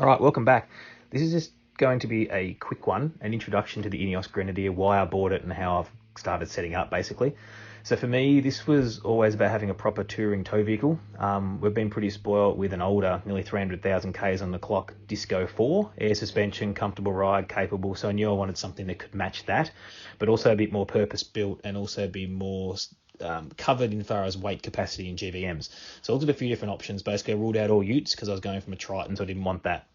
All right, welcome back. This is just going to be a quick one, an introduction to the INEOS Grenadier, why I bought it and how I've started setting up basically. So for me, this was always about having a proper touring tow vehicle. We've been pretty spoiled with an older, nearly 300,000 Ks on the clock Disco 4, air suspension, comfortable ride, capable. So I knew I wanted something that could match that, but also a bit more purpose built and also be more covered in far as weight capacity and GVMs. So I looked at a few different options. Basically, I ruled out all utes because I was going from a Triton, so I didn't want that.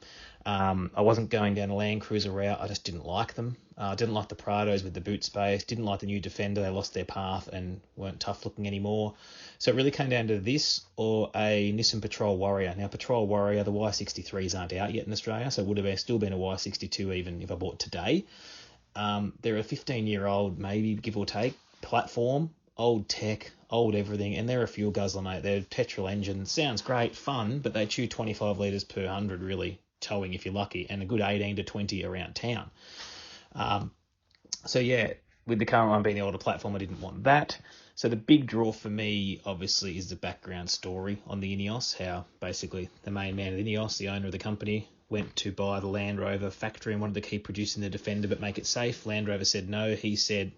I wasn't going down a Land Cruiser route. I just didn't like them. I didn't like the Prados with the boot space. Didn't like the new Defender. They lost their path and weren't tough looking anymore. So it really came down to this or a Nissan Patrol Warrior. Now, Patrol Warrior, the Y63s aren't out yet in Australia, so it would have still been a Y62 even if I bought today. They're a 15-year-old, maybe, give or take, platform. Old tech, old everything, and they're a fuel guzzler, mate. They're petrol engine. Sounds great, fun, but they chew 25 litres per 100, really, towing if you're lucky, and a good 18 to 20 around town. So yeah, with the current one being the older platform, I didn't want that. So the big draw for me, obviously, is the background story on the INEOS, how basically the main man of INEOS, the owner of the company, went to buy the Land Rover factory and wanted to keep producing the Defender but make it safe. Land Rover said no. He said,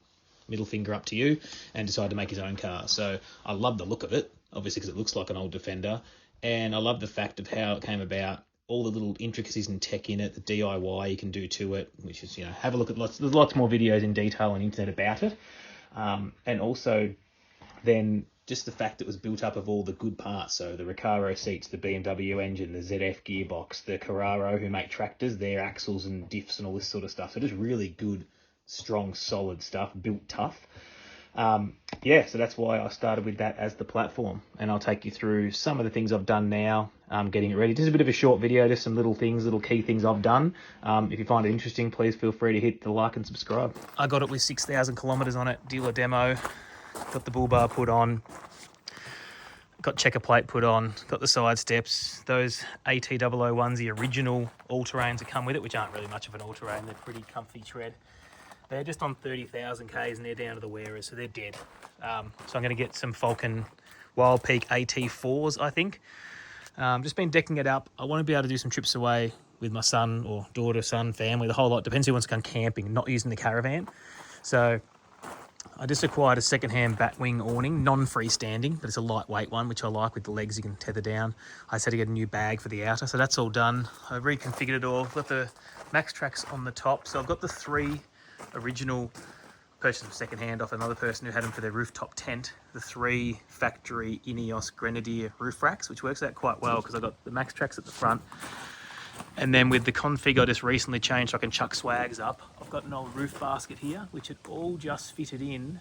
middle finger up to you, and decided to make his own car. So I love the look of it, obviously, because it looks like an old Defender, and I love the fact of how it came about, all the little intricacies and tech in it, the DIY you can do to it, which is, have a look at there's lots more videos in detail on the internet about it, and also then just the fact it was built up of all the good parts, so the Recaro seats, the BMW engine, the ZF gearbox, the Carraro who make tractors, their axles and diffs and all this sort of stuff. So just really good, strong, solid stuff, built tough. So that's why I started with that as the platform, and I'll take you through some of the things I've done now, getting it ready. Just a bit of a short video, just some little key things I've done. If you find it interesting, please feel free to hit the like and subscribe. I got it with 6,000 kilometers on it, dealer demo, got the bull bar put on, got checker plate put on, got the side steps, those AT001s, the original all-terrains that come with it, which aren't really much of an all-terrain, they're pretty comfy tread. They're just on 30,000 Ks and they're down to the wearers, so they're dead. So I'm going to get some Falcon Wild Peak AT4s, I think. Just been decking it up. I want to be able to do some trips away with my son or daughter, son, family, the whole lot. Depends who wants to come camping, not using the caravan. So I just acquired a second-hand Batwing awning, non-freestanding, but it's a lightweight one, which I like with the legs you can tether down. I just had to get a new bag for the outer, so that's all done. I've reconfigured it all. I've got the Max Tracks on the top, so I've got the three original, purchased them second-hand off another person who had them for their rooftop tent, the three factory INEOS Grenadier roof racks, which works out quite well because I got the Max Tracks at the front. And then with the config I just recently changed so I can chuck swags up, I've got an old roof basket here, which it all just fitted in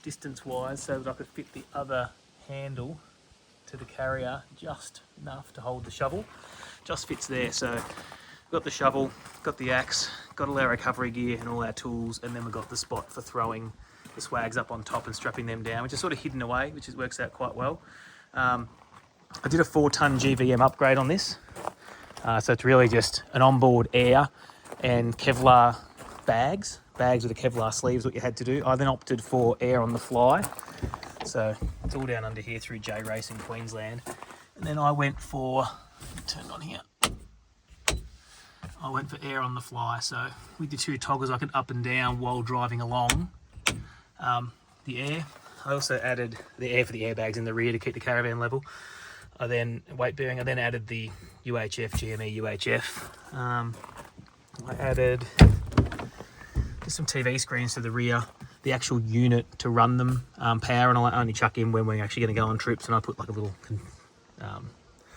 distance-wise so that I could fit the other handle to the carrier just enough to hold the shovel. Just fits there, so got the shovel, got the axe, got all our recovery gear and all our tools, and then we've got the spot for throwing the swags up on top and strapping them down, which is sort of hidden away, which works out quite well. I did a 4-ton GVM upgrade on this. So it's really just an onboard air and Kevlar bags with the Kevlar sleeves, what you had to do. I then opted for air on the fly. So it's all down under here through J Race in Queensland. And then I went for, turned on here. I went for air on the fly. So with the two toggles, I can up and down while driving along the air. I also added the air for the airbags in the rear to keep the caravan level. I then, weight bearing, I then added the UHF, GME UHF. I added just some TV screens to the rear, the actual unit to run them, power, and I only chuck in when we're actually going to go on trips, and I put like a little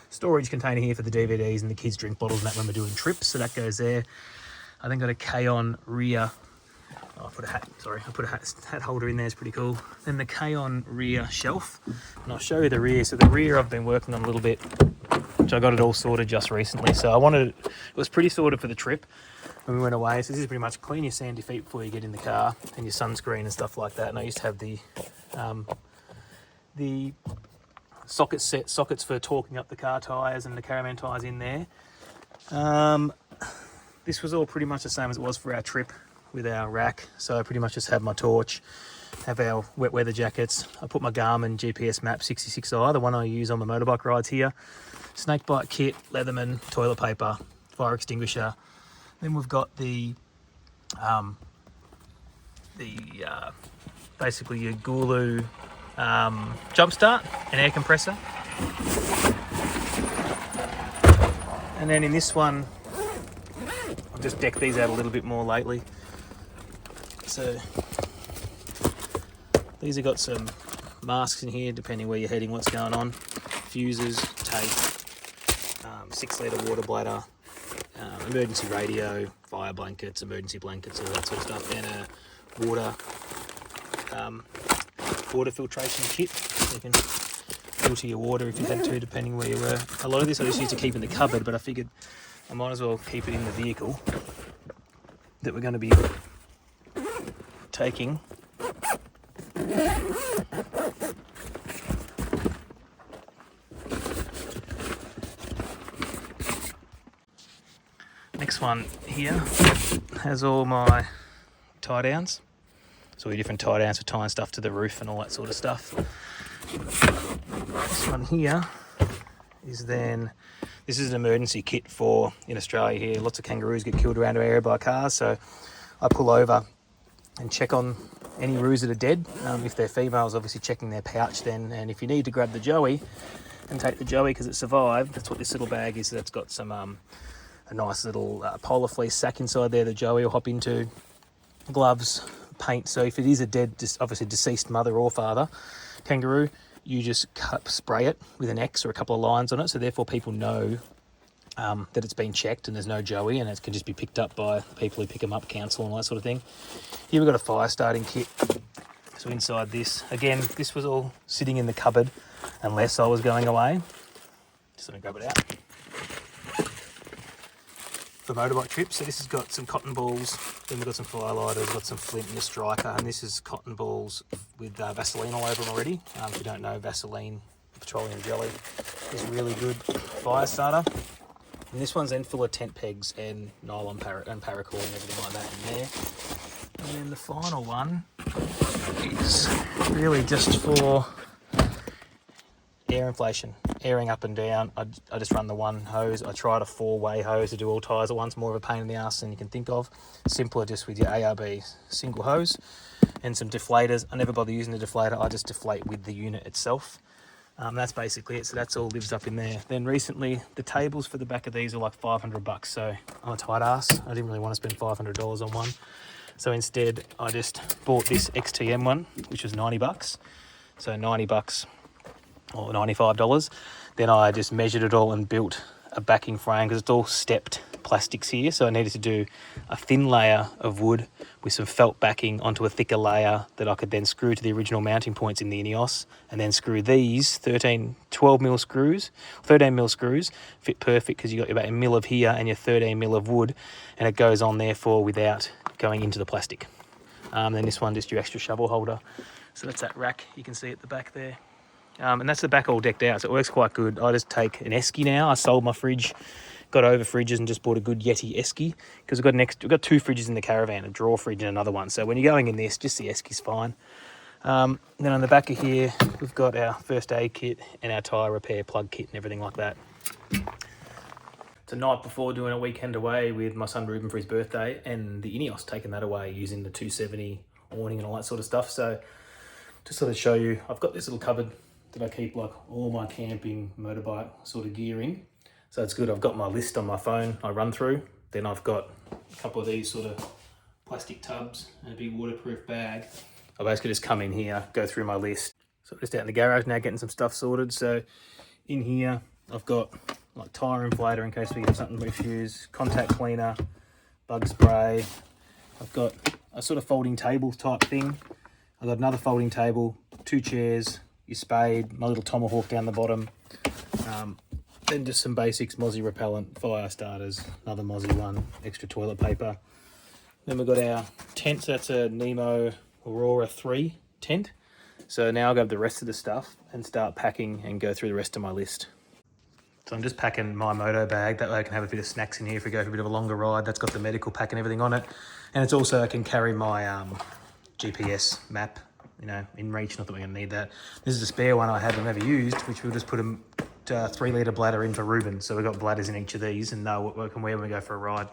storage container here for the DVDs and the kids' drink bottles and that when we're doing trips, so that goes there. I then got a K-On rear. Oh, I put a hat holder in there, it's pretty cool. Then the K-On rear shelf, and I'll show you the rear. So the rear I've been working on a little bit, which I got it all sorted just recently. So it was pretty sorted for the trip when we went away. So this is pretty much clean your sandy feet before you get in the car and your sunscreen and stuff like that. And I used to have the sockets for torquing up the car tyres and the caravan tyres in there. This was all pretty much the same as it was for our trip with our rack, so I pretty much just have my torch, have our wet weather jackets. I put my Garmin GPS map 66i, the one I use on my motorbike rides here, snake bite kit, Leatherman, toilet paper, fire extinguisher. Then we've got the basically your Gulu jump start and air compressor. And then in this one, I've just decked these out a little bit more lately. So these have got some masks in here, depending where you're heading, what's going on. Fuses, tape, 6-litre water bladder, emergency radio, fire blankets, emergency blankets, all that sort of stuff, and a water filtration kit. You can filter your water if you had to, depending where you were. A lot of this I just used to keep in the cupboard, but I figured I might as well keep it in the vehicle that we're going to be taking. Next one here has all my tie downs. So all your different tie downs for tying stuff to the roof and all that sort of stuff. This one here is then, this is an emergency kit for, in Australia here, lots of kangaroos get killed around our area by cars. So I pull over and check on any roos that are dead. If they're females, obviously checking their pouch then. And if you need to grab the joey and take the joey because it survived, that's what this little bag is. That's got some a nice little polar fleece sack inside there the joey will hop into, gloves, paint. So if it is a dead, obviously deceased mother or father kangaroo, you just spray it with an X or a couple of lines on it, so therefore people know that it's been checked and there's no joey, and it can just be picked up by the people who pick them up, council and all that sort of thing. Here we've got a fire starting kit. So inside this, again, this was all sitting in the cupboard unless I was going away. Just let me grab it out. For motorbike trips, so this has got some cotton balls, then we've got some fire lighters, got some flint and a striker, and this is cotton balls with Vaseline all over them already. If you don't know, Vaseline, petroleum jelly, is a really good fire starter. And this one's then full of tent pegs and nylon paracord and everything like that in there. And then the final one is really just for air inflation, airing up and down. I just run the one hose. I tried a 4-way hose to do all tyres at once, more of a pain in the ass than you can think of. Simpler just with your ARB single hose and some deflators. I never bother using the deflator, I just deflate with the unit itself. That's basically it, so that's all lives up in there. Then recently, the tables for the back of these are like $500, so I'm a tight ass. I didn't really want to spend $500 on one. So instead, I just bought this XTM one, which was $90. So $90 or $95. Then I just measured it all and built a backing frame because it's all stepped plastics here. So I needed to do a thin layer of wood with some felt backing onto a thicker layer that I could then screw to the original mounting points in the INEOS, and then screw these 12 mil screws, 13 mil screws, fit perfect because you got about a mil of here and your 13 mil of wood, and it goes on therefore without going into the plastic. Then this one, just your extra shovel holder. So that's that rack you can see at the back there. And that's the back all decked out, so it works quite good. I just take an esky now. I sold my fridge, got over fridges and just bought a good Yeti esky because we've got 2 fridges in the caravan, a drawer fridge and another one. So when you're going in this, just the esky's fine. Then on the back of here, we've got our first aid kit and our tyre repair plug kit and everything like that. It's a night before doing a weekend away with my son Ruben for his birthday, and the INEOS taking that away using the 270 awning and all that sort of stuff. So just sort of show you, I've got this little cupboard that I keep like all my camping motorbike sort of gear in. So it's good. I've got my list on my phone I run through. Then I've got a couple of these sort of plastic tubs and a big waterproof bag. I basically just come in here, go through my list. So I'm just out in the garage now getting some stuff sorted. So in here, I've got like tyre inflator in case we get something with fuse, contact cleaner, bug spray. I've got a sort of folding table type thing. I've got another folding table, 2 chairs, your spade, my little tomahawk down the bottom. Then just some basics, mozzie repellent, fire starters, another mozzie one, extra toilet paper. Then we've got our tent, so that's a Nemo Aurora 3 tent. So now I'll grab the rest of the stuff and start packing and go through the rest of my list. So I'm just packing my moto bag, that way I can have a bit of snacks in here if we go for a bit of a longer ride. That's got the medical pack and everything on it. And it's also, I can carry my GPS map, you know, in reach, not that we're gonna need that. This is a spare one I had and never used, which we'll just put 3 litre bladder in for Ruben. So we've got bladders in each of these and know what we can wear when we go for a ride.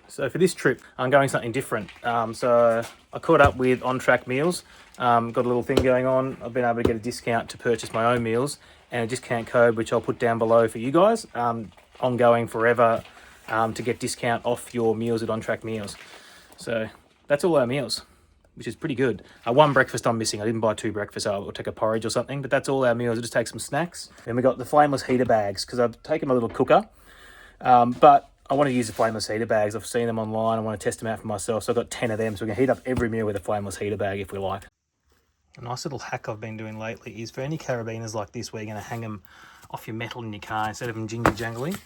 So for this trip, I'm going something different. So I caught up with OnTrack Meals. Got a little thing going on. I've been able to get a discount to purchase my own meals and a discount code, which I'll put down below for you guys. Ongoing forever to get discount off your meals at OnTrack Meals. So that's all our meals, which is pretty good. One breakfast I'm missing. I didn't buy 2 breakfasts. I'll take a porridge or something, but that's all our meals. I'll just take some snacks. Then we got the flameless heater bags because I've taken my little cooker, but I want to use the flameless heater bags. I've seen them online. I want to test them out for myself. So I've got 10 of them. So we can heat up every meal with a flameless heater bag if we like. A nice little hack I've been doing lately is for any carabiners like this where you're going to hang them off your metal in your car instead of them jingly-jangly,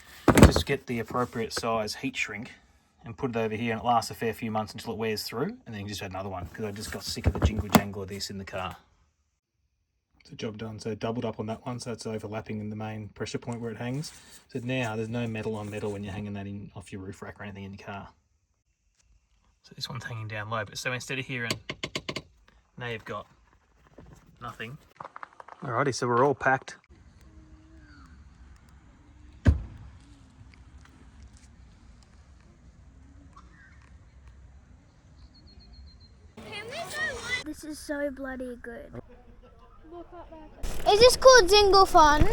just get the appropriate size heat shrink and put it over here, and it lasts a fair few months until it wears through, and then you can just add another one because I just got sick of the jingle-jangle of this in the car. It's a job done. So doubled up on that one, so it's overlapping in the main pressure point where it hangs. So now there's no metal on metal when you're hanging that in off your roof rack or anything in your car. So this one's hanging down low, but so instead of hearing, now you've got nothing. Alrighty, so we're all packed. This is so bloody good. Is this called Jingle Fun?